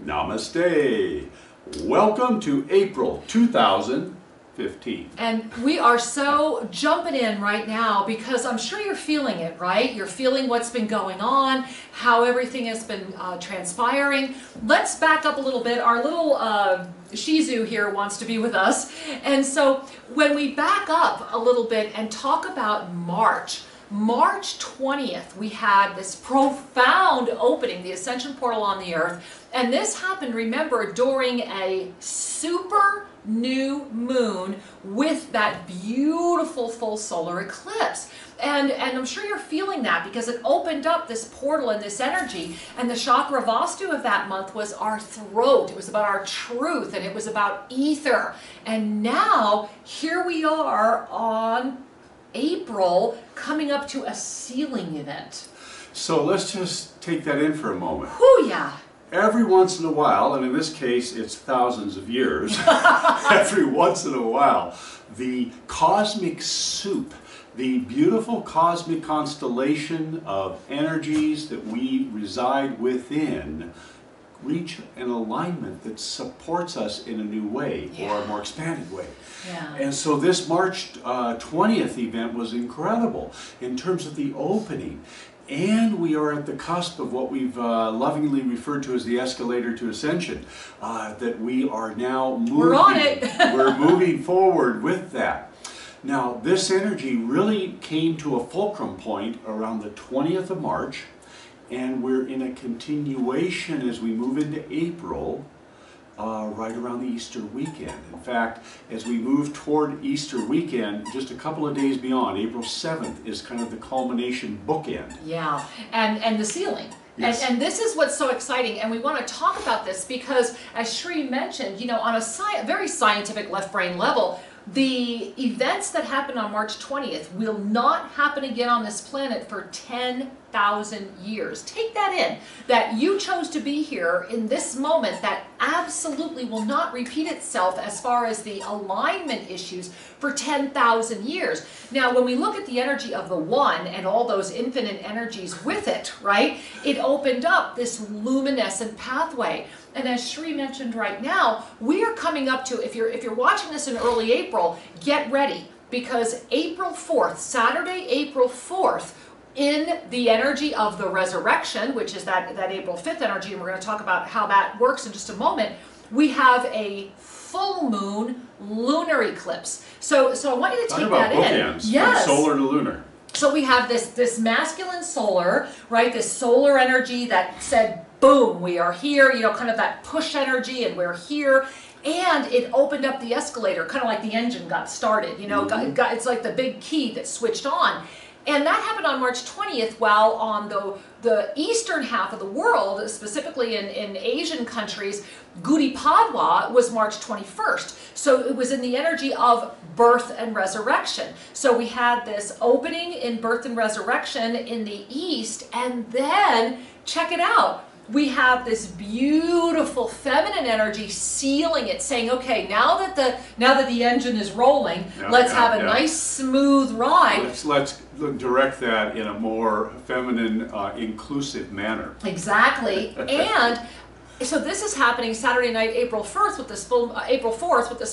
Namaste. Welcome to April 2015. And we are so jumping in right now because I'm sure you're feeling it, right? You're feeling what's been going on, how everything has been transpiring. Let's back up a little bit. Our little Shih Tzu here wants to be with us. And so when we back up a little bit and talk about March 20th, we had this profound opening, the Ascension portal on the Earth. And this happened, remember, during a super new moon with that beautiful full solar eclipse. And I'm sure you're feeling that because it opened up this portal and this energy. And the chakra vastu of that month was our throat. It was about our truth, and it was about ether. And now here we are on April, coming up to a sealing event. So let's just take that in for a moment. Whew, yeah. Every once in a while, and in this case it's thousands of years, every once in a while, the cosmic soup, the beautiful cosmic constellation of energies that we reside within, reach an alignment that supports us in a new way, or a more expanded way. Yeah. And so this March 20th event was incredible in terms of the opening. And we are at the cusp of what we've lovingly referred to as the escalator to ascension, that we are now moving. We're on it. We're moving forward with that. Now, this energy really came to a fulcrum point around the 20th of March, and we're in a continuation as we move into April, right around the Easter weekend. In fact, as we move toward Easter weekend, just a couple of days beyond, April 7th is kind of the culmination bookend. Yeah, and the sealing. Yes. And this is what's so exciting, and we want to talk about this because, as Shri mentioned, you know, on a very scientific left brain level, the events that happened on March 20th will not happen again on this planet for 10,000 years. Take that in, that you chose to be here in this moment that absolutely will not repeat itself as far as the alignment issues for 10,000 years. Now, when we look at the energy of the One and all those infinite energies with it, right, it opened up this luminescent pathway. And as Shri mentioned right now, we are coming up to, if you're watching this in early April, get ready, because April 4th, Saturday, April 4th, in the energy of the resurrection, which is that April 5th energy, and we're going to talk about how that works in just a moment, we have a full moon lunar eclipse. So I want you to take that in. Bookends, yes. From solar to lunar. So we have this masculine solar, right? This solar energy that said, boom, we are here, you know, kind of that push energy, and we're here. And it opened up the escalator, kind of like the engine got started, you know, it's like the big key that switched on. And that happened on March 20th, while on the eastern half of the world, specifically in Asian countries, Gudi Padwa was March 21st. So it was in the energy of birth and resurrection. So we had this opening in birth and resurrection in the east, and then, check it out, we have this beautiful feminine energy sealing it, saying, okay, now that the engine is rolling, let's have a nice smooth ride. Let's direct that in a more feminine, inclusive manner. Exactly. And so this is happening Saturday night, April 4th with this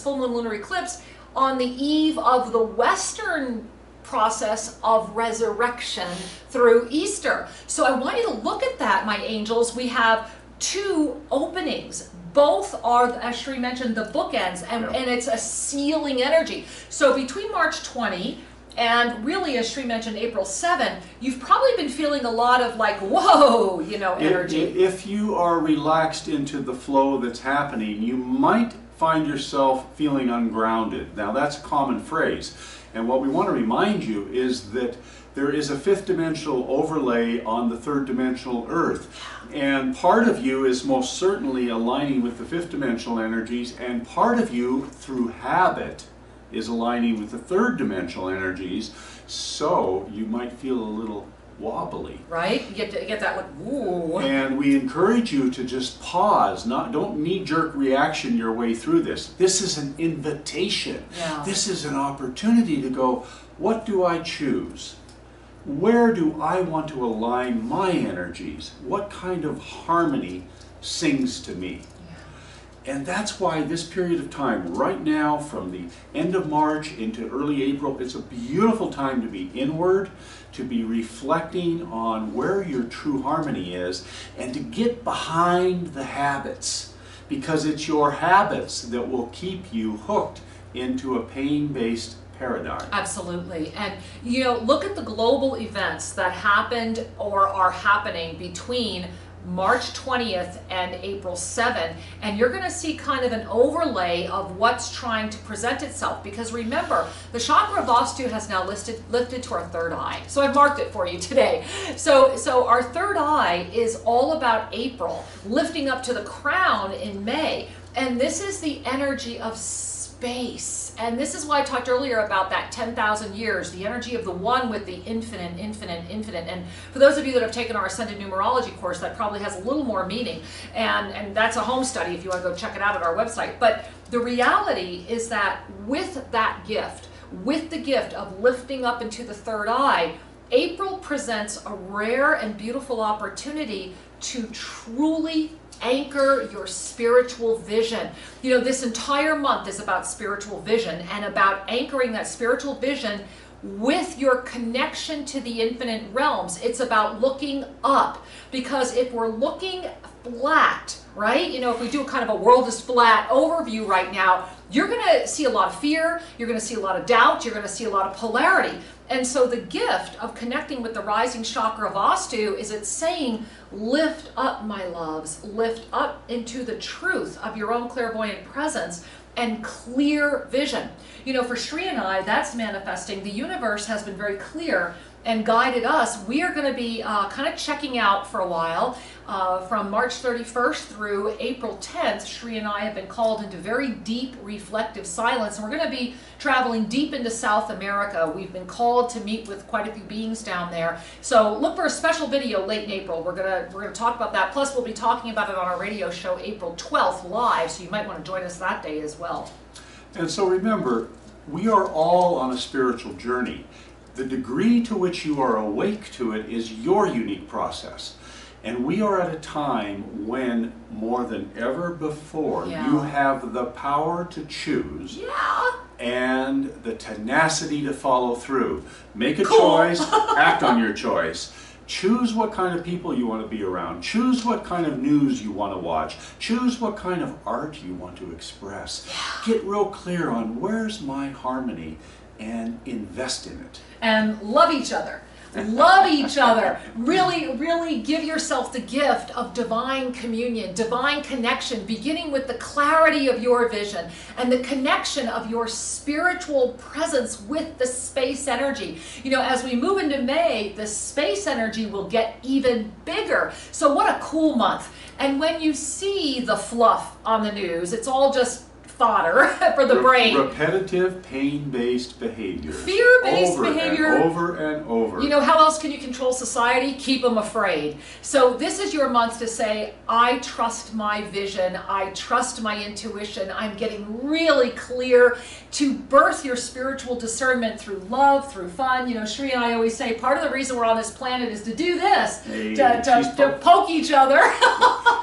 full moon lunar eclipse on the eve of the Western process of resurrection through Easter. So I want you to look at that, my angels. We have two openings. Both are, as Shri mentioned, the bookends, and it's a sealing energy. So between March 20 and really, as Shri mentioned, April 7, you've probably been feeling a lot of like, whoa, you know, energy. If you are relaxed into the flow that's happening, you might find yourself feeling ungrounded. Now, that's a common phrase. And what we want to remind you is that there is a fifth dimensional overlay on the third dimensional Earth. And part of you is most certainly aligning with the fifth dimensional energies, and part of you, through habit, is aligning with the third dimensional energies. So you might feel a little wobbly. Right? You get that like, ooh. And we encourage you to just pause. Don't knee-jerk reaction your way through this. This is an invitation. Yeah. This is an opportunity to go, what do I choose? where do I want to align my energies? What kind of harmony sings to me? And that's why this period of time, right now, from the end of March into early April, it's a beautiful time to be inward, to be reflecting on where your true harmony is, and to get behind the habits, because it's your habits that will keep you hooked into a pain-based paradigm. Absolutely. And you know, look at the global events that happened or are happening between March 20th and April 7th, and you're going to see kind of an overlay of what's trying to present itself, because remember, the chakra of Vastu has now lifted to our third eye. So I've marked it for you today. So our third eye is all about April, lifting up to the crown in May, and this is the energy of space. And this is why I talked earlier about that 10,000 years, the energy of the one with the infinite, infinite, infinite. And for those of you that have taken our Ascended Numerology course, that probably has a little more meaning. And that's a home study if you want to go check it out at our website. But the reality is that with that gift, with the gift of lifting up into the third eye, April presents a rare and beautiful opportunity to truly anchor your spiritual vision. You know, this entire month is about spiritual vision and about anchoring that spiritual vision with your connection to the infinite realms. It's about looking up, because if we're looking flat, right? You know, if we do kind of a world is flat overview right now, you're going to see a lot of fear, you're going to see a lot of doubt, you're going to see a lot of polarity. And so the gift of connecting with the rising chakra of Vastu is it's saying, lift up, my loves, lift up into the truth of your own clairvoyant presence and clear vision. You know, for Shri and I, that's manifesting. The universe has been very clear and guided us. We are going to be kind of checking out for a while. From March 31st through April 10th, Shri and I have been called into very deep reflective silence, and we're going to be traveling deep into South America. We've been called to meet with quite a few beings down there. So look for a special video late in April. We're gonna talk about that. Plus, we'll be talking about it on our radio show April 12th live, so you might want to join us that day as well. And so remember, we are all on a spiritual journey. The degree to which you are awake to it is your unique process. And we are at a time when, more than ever before, you have the power to choose and the tenacity to follow through. Make a choice, act on your choice. Choose what kind of people you want to be around. Choose what kind of news you want to watch. Choose what kind of art you want to express. Get real clear on where's my harmony and invest in it. And love each other. Love each other. Really, really give yourself the gift of divine communion, divine connection, beginning with the clarity of your vision and the connection of your spiritual presence with the space energy. You know, as we move into May, the space energy will get even bigger. So what a cool month. And when you see the fluff on the news, it's all just fodder for the brain. Repetitive, pain-based behaviors. Fear-based behavior. Over and over. You know, how else can you control society? Keep them afraid. So this is your month to say, I trust my vision. I trust my intuition. I'm getting really clear to birth your spiritual discernment through love, through fun. You know, Shri and I always say, part of the reason we're on this planet is to do this, to poke each other.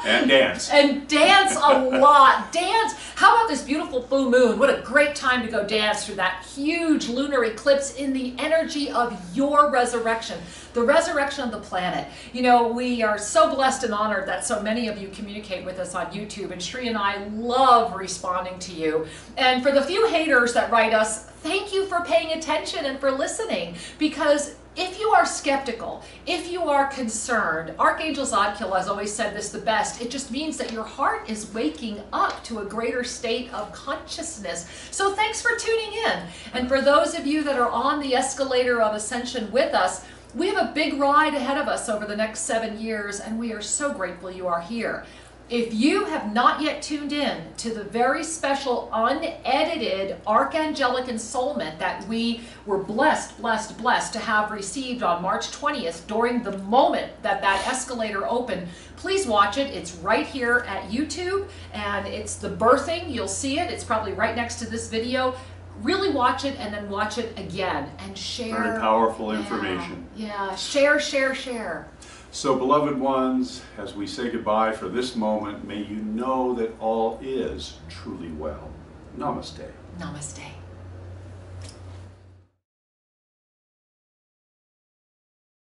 And dance. And dance a lot. Dance. How about this beautiful full moon? What a great time to go dance through that huge lunar eclipse in the energy of your resurrection, the resurrection of the planet. You know, we are so blessed and honored that so many of you communicate with us on YouTube, and Shri and I love responding to you. And for the few haters that write us, thank you for paying attention and for listening, because if you are skeptical, if you are concerned, Archangel Zadkiel has always said this the best, it just means that your heart is waking up to a greater state of consciousness. So thanks for tuning in. And for those of you that are on the escalator of ascension with us, we have a big ride ahead of us over the next 7 years, and we are so grateful you are here. If you have not yet tuned in to the very special unedited Archangelic Ensoulment that we were blessed to have received on March 20th during the moment that that escalator opened, please watch it. It's right here at YouTube, and it's the birthing. You'll see it. It's probably right next to this video. really watch it and then watch it again and share. Very powerful Yeah, information. yeah, share, share, share. So, beloved ones, as we say goodbye for this moment, may you know that all is truly well. Namaste. Namaste.